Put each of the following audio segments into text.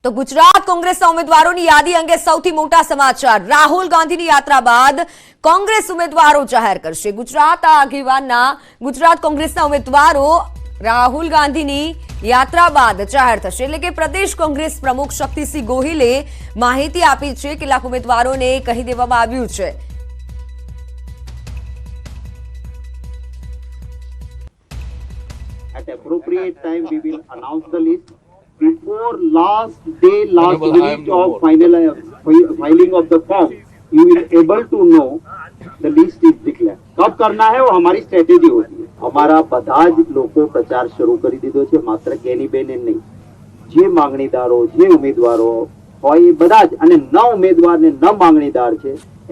તો ગુજરાત કોંગ્રેસના ઉમેદવારોની યાદી અંગે સૌથી મોટા સમાચાર। રાહુલ ગાંધીની યાત્રા બાદ કોંગ્રેસ ઉમેદવારો જાહેર કરશે। ગુજરાત કોંગ્રેસના ઉમેદવારો રાહુલ ગાંધીની યાત્રા બાદ જાહેર થશે। એટલે કે પ્રદેશ કોંગ્રેસ પ્રમુખ શક્તિસિંહ ગોહિલે માહિતી આપી છે। કેટલાક ઉમેદવારોને કહી દેવામાં આવ્યું છે। At appropriate time, we will announce the list. Before last week of filing of the form, you will able to know the list is declared. कब करना है वो हमारी स्ट्रेटेजी होती है। हमारा બધા જ લોકો પ્રચાર શરૂ કરી દીધો છે। માત્ર કેનીબેન નહીં, જે માંગણીદારો જે ઉમેદવારો હોય એ બધા જ અને ન ઉમેદવાર ને ન માંગણીદાર છે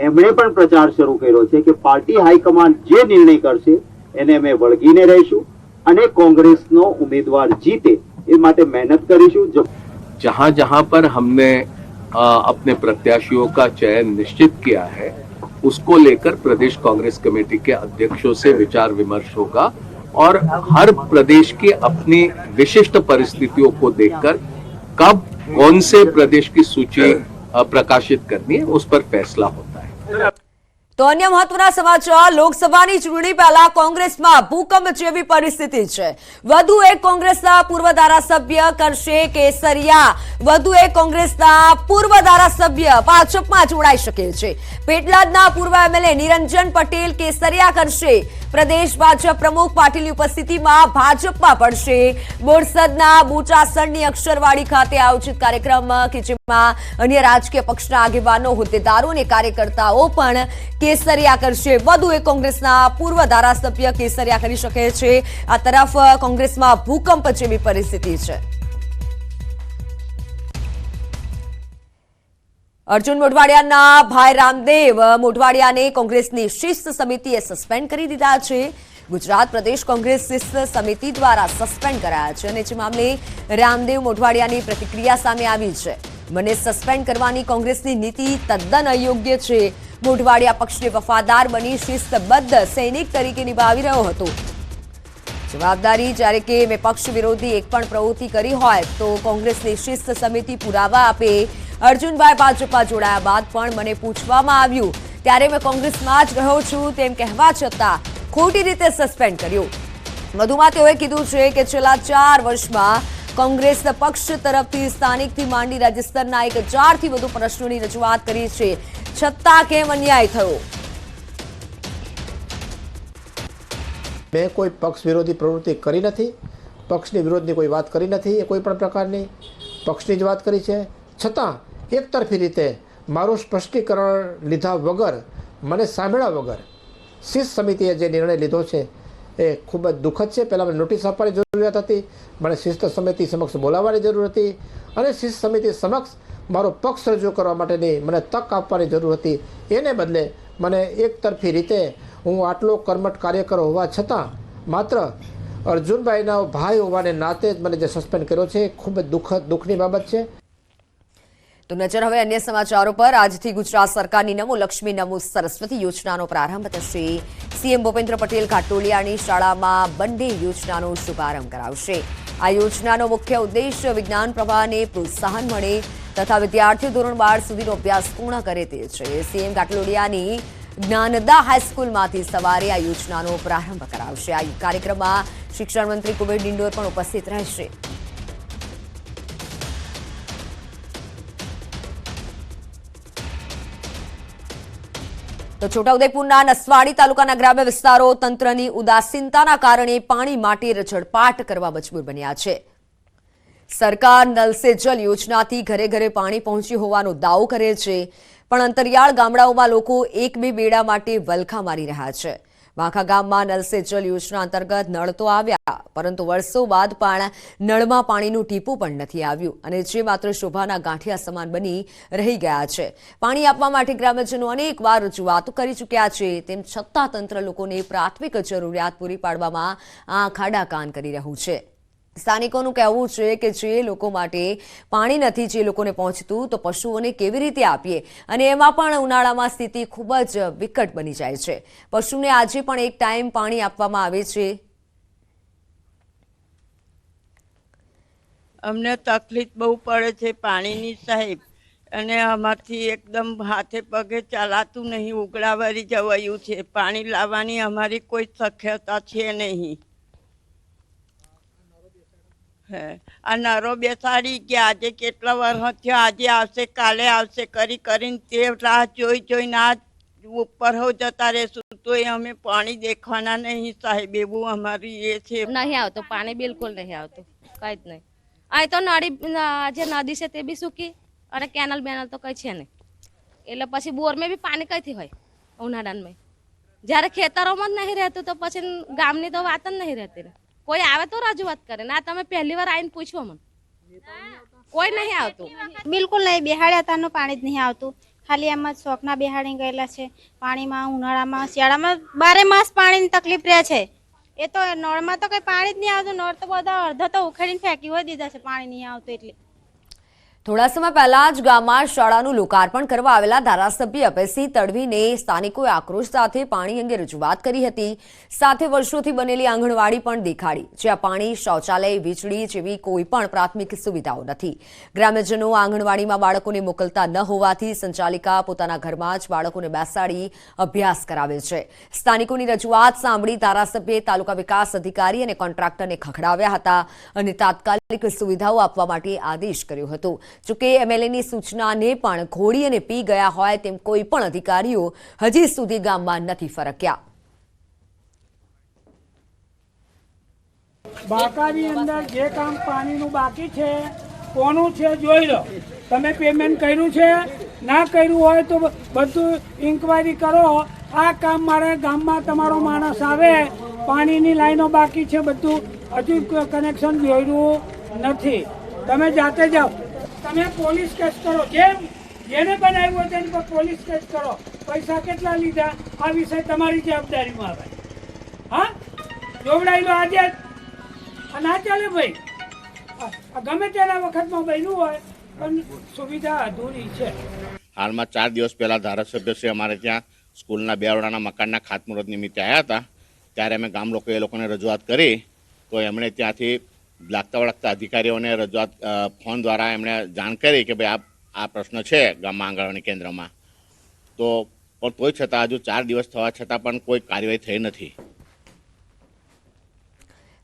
એમણે પણ પ્રચાર શરૂ કર્યો છે કે પાર્ટી હાઈકમાન્ડ જે નિર્ણય કરશે એને અમે વળગીને રહીશું અને કોંગ્રેસનો ઉમેદવાર જીતે એ માટે मेहनत करीशु। जहां जहां पर हमने अपने प्रत्याशियों का चयन निश्चित किया है उसको लेकर प्रदेश कांग्रेस कमेटी के अध्यक्षों से विचार विमर्श होगा और हर प्रदेश की अपनी विशिष्ट परिस्थितियों को देखकर कब कौन से प्रदेश की सूची प्रकाशित करनी है उस पर फैसला होता है। तो अन्य महत्वना समाचार। लोकसभाની ચૂંટણી પહેલા કોંગ્રેસમાં ભૂકંપ જેવી પરિસ્થિતિ છે। વધુ એક કોંગ્રેસના પૂર્વ ધારાસભ્ય કરશે કેસરિયા। વધુ એક કોંગ્રેસના પૂર્વ ધારાસભ્ય ભાજપમાં જોડાઈ શકે છે। પેટલાદના પૂર્વ એમએલએ નિરંજન પટેલ કેસરિયા કરશે। પ્રદેશ ભાજપ પ્રમુખ પાટીલની ઉપસ્થિતિમાં ભાજપમાં પડશે। બોરસદના બોચાસણની અક્ષરવાડી ખાતે આયોજિત કાર્યક્રમ કે જેમાં અન્ય રાજકીય પક્ષના આગેવાનો હોદ્દેદારો અને કાર્યકર્તાઓ પણ કેસરિયા કરશે। વધુ એક કોંગ્રેસના પૂર્વ ધારાસભ્ય કેસરિયા કરી શકે છે। આ તરફ કોંગ્રેસમાં ભૂકંપ જેવી પરિસ્થિતિ છે। અર્જુન મોઢવાડિયાના ભાઈ રામદેવ મોઢવાડિયાને કોંગ્રેસની શિસ્ત સમિતિએ સસ્પેન્ડ કરી દીધા છે। ગુજરાત પ્રદેશ કોંગ્રેસ શિસ્ત સમિતિ દ્વારા સસ્પેન્ડ કરાયા છે અને જે મામલે રામદેવ મોઢવાડિયાની પ્રતિક્રિયા સામે આવી છે। મને સસ્પેન્ડ કરવાની કોંગ્રેસની નીતિ તદ્દન અયોગ્ય છે। મોઢવાડિયા પક્ષને વફાદાર બની શિસ્તબદ્ધ સૈનિક તરીકે નિભાવી રહ્યો હતો। જવાબદારી જ્યારે કે મેં પક્ષ વિરોધી એક પણ પ્રવૃત્તિ કરી હોય તો કોંગ્રેસની શિસ્ત સમિતિ પુરાવા આપે। અર્જુનભાઈ ભાજપમાં જોડાયા બાદ પણ મને પૂછવામાં આવ્યું ત્યારે મેં કોંગ્રેસમાં જ રહ્યો છું તેમ કહેવા છતાં ખોટી રીતે સસ્પેન્ડ કર્યો। વધુમાં તેઓએ કીધું છે કે છેલ્લા 4 વર્ષમાં કોંગ્રેસ પક્ષ તરફથી સ્થાનિકથી માંડી રાજ્ય સ્તરના 1000થી વધુ પ્રશ્નોની રજૂઆત કરી છે છતાં કેમ અન્યાય થયો। मैं कोई पक्ष विरोधी प्रवृत्ति करी नहीं। पक्षनी विरोधनी कोई बात करी नहीं। कोई पण प्रकारनी पक्षनी ज बात करी है छतां एकतरफी रीते मारू स्पष्टीकरण लीधा वगर मने सांभळ्या वगर शिस्त समितिए जे निर्णय लीधो है ए खूब ज दुखद है। पहला मैंने नोटिस आपवानी जरूरियात हती, मने शिस्त समिति समक्ष बोलाववानी जरूर हती अने शिस्त समिति समक्ष मारो पक्ष रजू करवा माटेनी मने तक आपवानी जरूर हती। एने बदले मने एकतरफी रीते हूँ आटलो कर्मठ कार्यकर होवा छतां मात्र अर्जुनभाईना भाई होवाने नाते ज मने जे सस्पेन्ड कर्यो छे खूब दुखनी बाबत छे। तो नजर हवे अन्य समाचारों पर। આજથી ગુજરાત સરકારની નમો લક્ષ્મી નમો સરસ્વતી યોજનાનો પ્રારંભ થશે। સીએમ ભૂપેન્દ્ર પટેલ ઘાટોલિયાની શાળામાં બંને યોજનાનો શુભારંભ કરાવશે। આ યોજનાનો મુખ્ય ઉદ્દેશ વિજ્ઞાન પ્રવાહને પ્રોત્સાહન મળે તથા વિદ્યાર્થીઓ ધોરણ 12 સુધીનો અભ્યાસ પૂર્ણ કરે તે છે। સીએમ ઘાટોલિયાની જ્ઞાનદા હાઈસ્કૂલમાંથી સવારે આ યોજનાનો પ્રારંભ કરાવશે। આ કાર્યક્રમમાં શિક્ષણ મંત્રી કુબેર ડિંડોર પણ ઉપસ્થિત રહેશે। तो छोटाउदेपुरना नसवाड़ी तालुकाना ग्राम्य विस्तारो तंत्रनी उदासीनताना कारणे पाणी माटे रजड़पाट करवा मजबूर बन्या छे। सरकार नल से जल योजनाथी घरे घरे पाणी पहोंची होवानो दावो करे छे, पण अंतरियाळ गामडाओमां लोको एक बे बेड़ा माटे वलखा मारी रह्या छे। वाखा गाममां नल से जल योजना अंतर्गत नळ तो आव्या परंतु वर्षो बाद पण नळमां पाणीनुं टीपुं पण नथी आव्युं अने जे मात्र शोभाना गांठिया समान बनी रही गया छे। पाणी आपवा माटे ग्राम्यजनो अनेकवार रजूआतो करी चूक्या छे तेम छतां तंत्र लोकोने प्राथमिक जरूरियात पूरी पाडवामां आंख आડા કાન કરી રહ્યું છે। સ્થાનિકોનું કહેવું છે કે જે લોકો માટે પાણી નથી, જે લોકોને પહોંચતું તો પશુઓને કેવી રીતે આપીએ અને એમાં પણ ઉનાળામાં સ્થિતિ ખૂબ જ વિકટ બની જાય છે। પશુને આજે પણ એક ટાઈમ પાણી આપવામાં આવે છે। અમને તકલીફ બહુ પડે છે પાણીની સાહેબ, અને અમારથી એકદમ હાથે પગે ચાલાતું નહીં, ઉગડાવારી જવાયું છે. પાણી લાવવાની અમારી કોઈ શક્યતા છે નહીં. હે આ નરો બેસાડી ગયા, આજે કેટલા વર્ષ થયા, આજે આવશે કાલે આવશે કરી કરીને તે રાહ જોઈને આ ઉપર હો જતા રહેશું તોય અમે પાણી દેખવાના નહીં સાહેબ, એવું અમારી એ છે. નહીં આવતું પાણી, બિલકુલ નહીં આવતું, કઈ જ નહીં. અહીં તો નળી જે નદી છે તે બી સૂકી અને કેનલ બેનલ તો કઈ છે નહીં, એટલે પછી બોરમાં બી પાણી કઈથી હોય ઉનાળામાં. જ્યારે ખેતરોમાં જ નહીં રહેતું તો પછી ગામની તો વાત જ નહીં રહેતી ને. કોઈ આવે તો રજૂઆત કરે ને, આ તમે પહેલી વાર આવીને પૂછો મને, કોઈ નહીં આવતું. બિલકુલ નહીં, બેહાડ્યા તારનું પાણી જ નહીં આવતું. ખાલી એમ જ શોખના બેહાડી ગયેલા છે. પાણીમાં ઉનાળામાં શિયાળામાં 12 માસ પાણીની તકલીફ રહે છે. એ તો નળમાં તો કઈ પાણી જ નહીં આવતું. નળ તો બધા અડધા તો ઉખેડીને ફેંકી હોય દીધા છે, પાણી નહીં આવતું એટલે. થોડા સમય પહેલા જ ગામમાં શાળાનું લોકાર્પણ કરવા આવેલા ધારાસભ્ય અભયસિંહ તડવીને સ્થાનિકોએ આક્રોશ સાથે પાણી અંગે રજૂઆત કરી હતી. સાથે વર્ષોથી બનેલી આંગણવાડી પણ દેખાડી, જ્યાં પાણી, શૌચાલય, વીજળી જેવી કોઈ પણ પ્રાથમિક સુવિધાઓ નથી. ગ્રામ્યજનો આંગણવાડીમાં બાળકોને મોકલતા ન હોવાથી સંચાલિકા પોતાના ઘરમાં જ બાળકોને બેસાડી અભ્યાસ કરાવે છે. સ્થાનિકોની રજૂઆત સાંભળી ધારાસભ્યે તાલુકા વિકાસ અધિકારી અને કોન્ટ્રાક્ટરને ખખડાવ્યા હતા અને તાત્કાલિક સુવિધાઓ આપવા માટે આદેશ કર્યો હતો. જોકે એમએલએની સૂચનાને પણ ઘોડી અને પી ગયા હોય તેમ કોઈ પણ અધિકારીઓ હજી સુધી ગામમાં નથી ફરક્યા. બાકાની અંદર જે કામ પાણીનું બાકી છે કોનું છે જોઈ લો. તમે પેમેન્ટ કર્યું છે, ના કર્યું હોય તો બધું ઇન્કવાયરી કરો. આ કામ મારે ગામમાં તમારો માણસ આવે, પાણીની લાઈનો બાકી છે, બધું હજુ કનેક્શન જોયું નથી. તમે જાતે જાઓ, તમે પોલીસ કેસ કરો, જેને બનાવ્યું હોય તેની પર પોલીસ કેસ કરો. પૈસા કેટલા લીધા આ વિષય તમારી જવાબદારીમાં આવે. હા, જોવડાવી લો આજે. ના ચાલે ભાઈ, ગમે તેના વખતમાં બન્યું હોય પણ સુવિધા અધૂરી છે. હાલમાં 4 દિવસ પહેલા ધારાસભ્ય શ્રી અમારે ત્યાં સ્કૂલના 2 ઓરડાના મકાનના ખાતમુહૂર્ત નિમિત્તે આવ્યા હતા. ત્યારે અમે ગામ લોકોએ એ લોકોને રજૂઆત કરી તો એમણે ત્યાંથી લાગતા વળગતા અધિકારીઓને રજૂઆત ફોન દ્વારા એમણે જાણ કરી કે ભાઈ આ પ્રશ્ન છે ગામમાં આંગણવાડી કેન્દ્રમાં. તો પણ તોય છતાં હજુ 4 દિવસ થવા છતાં પણ કોઈ કાર્યવાહી થઈ નથી.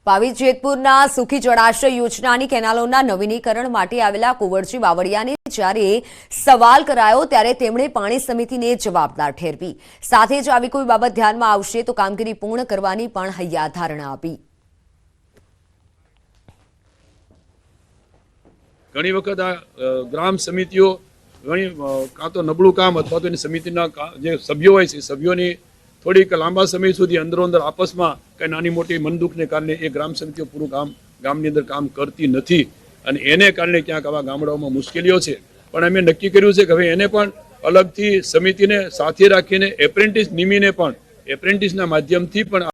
પાવી જેતપુરના સુખી જળાશય યોજનાની કેનાલોના નવીનીકરણ માટે આવેલા કુંવરજી બાવળિયાને જ્યારે સવાલ કરાયો ત્યારે તેમણે પાણી સમિતિને જવાબદાર ઠેરવી. સાથે જ આવી કોઈ બાબત ધ્યાનમાં આવશે તો કામગીરી પૂર્ણ કરવાની પણ હૈયાધારણા આપી. ઘણી વખત આ ગ્રામ સમિતિઓ ઘણી કાં તો નબળું કામ અથવા તો એની સમિતિના જે સભ્યો હોય છે સભ્યોની થોડીક લાંબા સમય સુધી અંદરોઅંદર આપસમાં કંઈ નાની મોટી મનદુખને કારણે એ ગ્રામ સમિતિઓ પૂરું કામ ગામની અંદર કામ કરતી નથી અને એને કારણે ક્યાંક આવા ગામડાઓમાં મુશ્કેલીઓ છે. પણ અમે નક્કી કર્યું છે કે હવે એને પણ અલગથી સમિતિને સાથે રાખીને એપ્રેન્ટિસ નિમીને પણ એપ્રેન્ટિસના માધ્યમથી પણ